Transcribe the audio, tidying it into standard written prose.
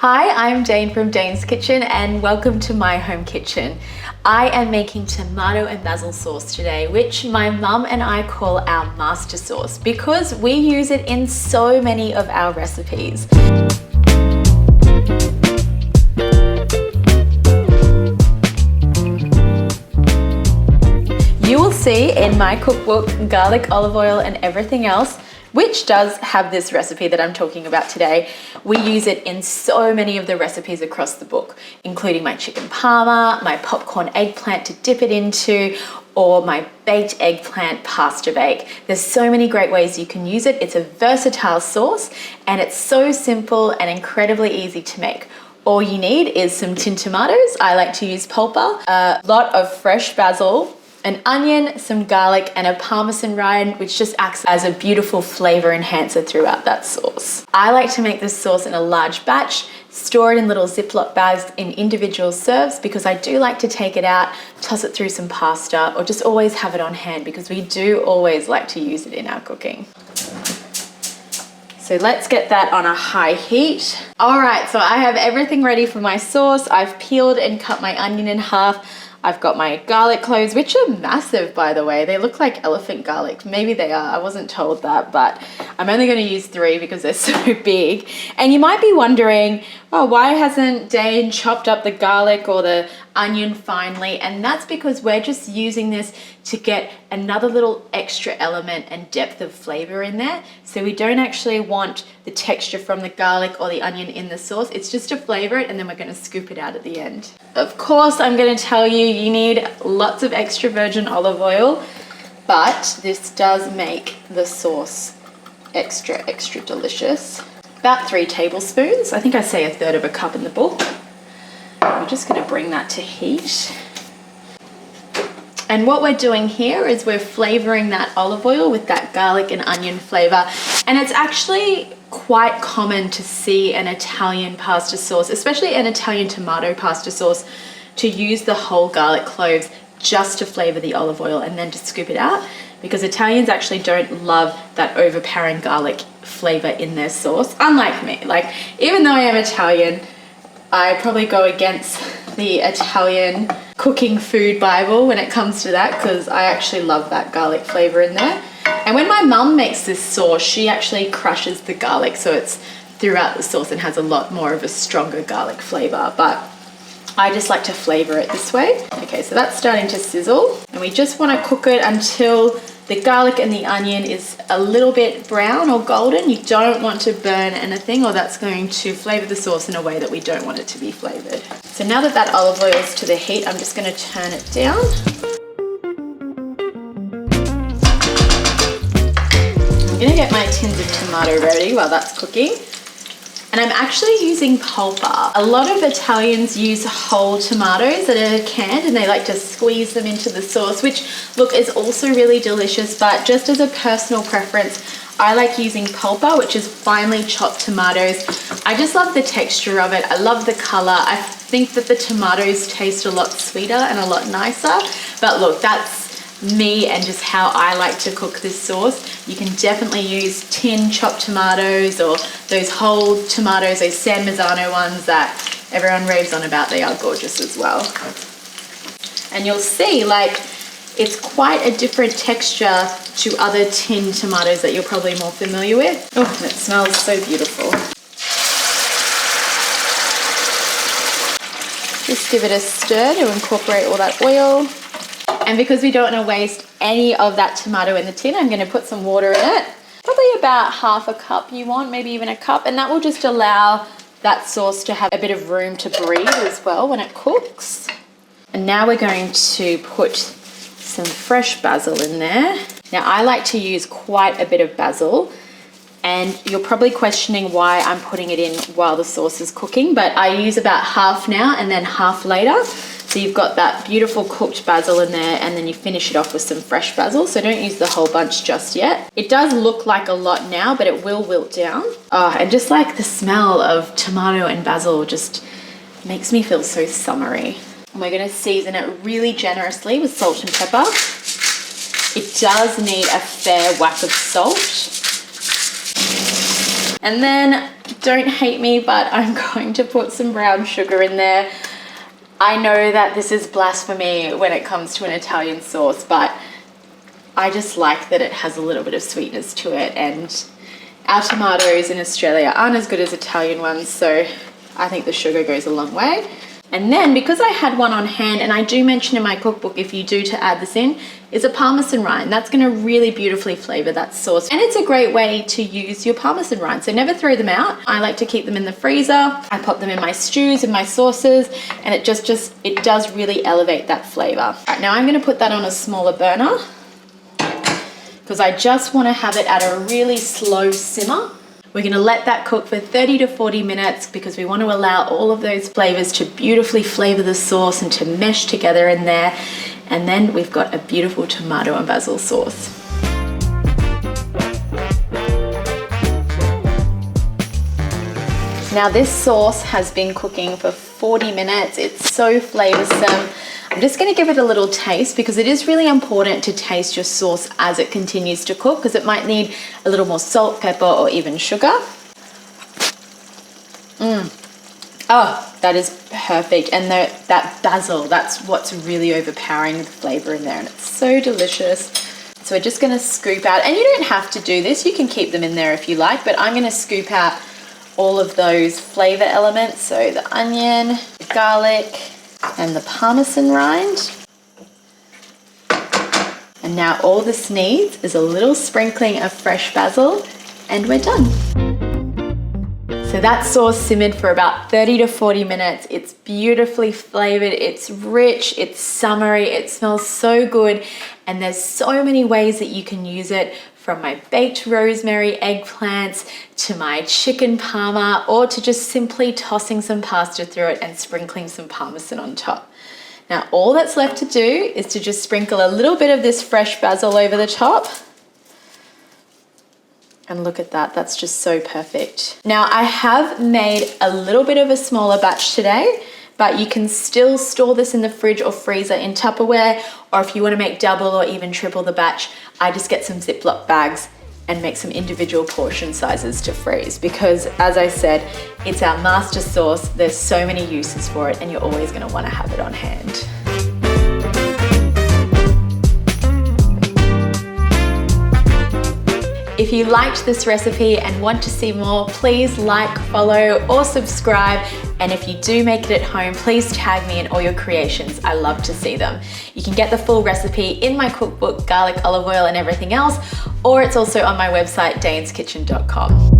Hi, I'm Jane from Jane's Kitchen and welcome to my home kitchen. I am making tomato and basil sauce today, which my mum and I call our master sauce because we use it in so many of our recipes. You will see in my cookbook garlic, olive oil and everything else, which does have this recipe that I'm talking about today. We use it in so many of the recipes across the book, including my chicken parma, my popcorn eggplant to dip it into, or my baked eggplant pasta bake. There's so many great ways you can use it. It's a versatile sauce and it's so simple and incredibly easy to make. All you need is some tin tomatoes. I like to use pulpa, a lot of fresh basil, an onion, some garlic, and a parmesan rind, which just acts as a beautiful flavor enhancer throughout that sauce. I like to make this sauce in a large batch, store it in little Ziploc bags in individual serves because I do like to take it out, toss it through some pasta, or just always have it on hand because we do always like to use it in our cooking. So let's get that on a high heat. All right, so I have everything ready for my sauce. I've peeled and cut my onion in half. I've got my garlic cloves, which are massive, by the way. They look like elephant garlic. Maybe they are. I wasn't told that, but I'm only going to use 3 because they're so big. And you might be wondering, oh, why hasn't Dane chopped up the garlic or the onion finely? And that's because we're just using this to get another little extra element and depth of flavor in there. So we don't actually want the texture from the garlic or the onion in the sauce. It's just to flavor it, and then we're going to scoop it out at the end. Of course, I'm going to tell you, you need lots of extra virgin olive oil, but this does make the sauce extra delicious. About 3 tablespoons. I think I say 1/3 of a cup in the book. We're just going to bring that to heat. And what we're doing here is we're flavoring that olive oil with that garlic and onion flavor. And it's actually quite common to see an Italian pasta sauce, especially an Italian tomato pasta sauce, to use the whole garlic cloves just to flavor the olive oil and then to scoop it out, because Italians actually don't love that overpowering garlic flavor in their sauce, unlike me. Like, even though I am Italian, I probably go against the Italian cooking food Bible when it comes to that, because I actually love that garlic flavor in there. And when my mum makes this sauce, she actually crushes the garlic so it's throughout the sauce and has a lot more of a stronger garlic flavor, but I just like to flavor it this way. Okay, so that's starting to sizzle, and we just want to cook it until the garlic and the onion is a little bit brown or golden. You don't want to burn anything, or that's going to flavor the sauce in a way that we don't want it to be flavored. So now that that olive oil is to the heat, I'm just going to turn it down. I'm going to get my tins of tomato ready while that's cooking. And I'm actually using pulpa. A lot of Italians use whole tomatoes that are canned, and they like to squeeze them into the sauce, which, look, is also really delicious, but just as a personal preference, I like using pulpa, which is finely chopped tomatoes. I just love the texture of it. I love the color. I think that the tomatoes taste a lot sweeter and a lot nicer, but look, that's me and just how I like to cook this sauce. You can definitely use tin chopped tomatoes or those whole tomatoes, those San Marzano ones that everyone raves on about. They are gorgeous as well. And you'll see, like, it's quite a different texture to other tin tomatoes that you're probably more familiar with. Oh, and it smells so beautiful. Just give it a stir to incorporate all that oil. And because we don't want to waste any of that tomato in the tin, I'm going to put some water in it. Probably about 1/2 cup you want, maybe even 1 cup. And that will just allow that sauce to have a bit of room to breathe as well when it cooks. And now we're going to put some fresh basil in there. Now, I like to use quite a bit of basil, and you're probably questioning why I'm putting it in while the sauce is cooking, but I use about half now and then half later. So you've got that beautiful cooked basil in there, and then you finish it off with some fresh basil. So don't use the whole bunch just yet. It does look like a lot now, but it will wilt down. Oh, and just like the smell of tomato and basil just makes me feel so summery. And we're going to season it really generously with salt and pepper. It does need a fair whack of salt. And then, don't hate me, but I'm going to put some brown sugar in there. I know that this is blasphemy when it comes to an Italian sauce, but I just like that it has a little bit of sweetness to it, and our tomatoes in Australia aren't as good as Italian ones, so I think the sugar goes a long way. And then, because I had one on hand, and I do mention in my cookbook if you do to add this in, is a Parmesan rind. That's going to really beautifully flavor that sauce. And it's a great way to use your Parmesan rind, so never throw them out. I like to keep them in the freezer. I pop them in my stews and my sauces, and it does really elevate that flavor. All right, now I'm going to put that on a smaller burner because I just want to have it at a really slow simmer. We're going to let that cook for 30 to 40 minutes because we want to allow all of those flavors to beautifully flavor the sauce and to mesh together in there. And then we've got a beautiful tomato and basil sauce. Now this sauce has been cooking for 40 minutes. It's so flavorsome. I'm just going to give it a little taste because it is really important to taste your sauce as it continues to cook because it might need a little more salt, pepper, or even sugar. Oh, that is perfect. And that basil, that's what's really overpowering the flavor in there, and it's so delicious. So we're just going to scoop out, and you don't have to do this, you can keep them in there if you like, but I'm going to scoop out all of those flavor elements. So the onion, the garlic, and the Parmesan rind. And now all this needs is a little sprinkling of fresh basil, and we're done. So that sauce simmered for about 30 to 40 minutes. It's beautifully flavored, it's rich, it's summery, it smells so good, and there's so many ways that you can use it, from my baked rosemary eggplants to my chicken parma, or to just simply tossing some pasta through it and sprinkling some Parmesan on top. Now all that's left to do is to just sprinkle a little bit of this fresh basil over the top. And look at that, that's just so perfect. Now I have made a little bit of a smaller batch today, but you can still store this in the fridge or freezer in Tupperware, or if you want to make double or even triple the batch, I just get some Ziploc bags and make some individual portion sizes to freeze, because as I said, it's our master sauce. There's so many uses for it, and you're always going to want to have it on hand. If you liked this recipe and want to see more, please like, follow, or subscribe. And if you do make it at home, please tag me in all your creations. I love to see them. You can get the full recipe in my cookbook, Garlic, Olive Oil, and Everything Else, or it's also on my website, daneskitchen.com.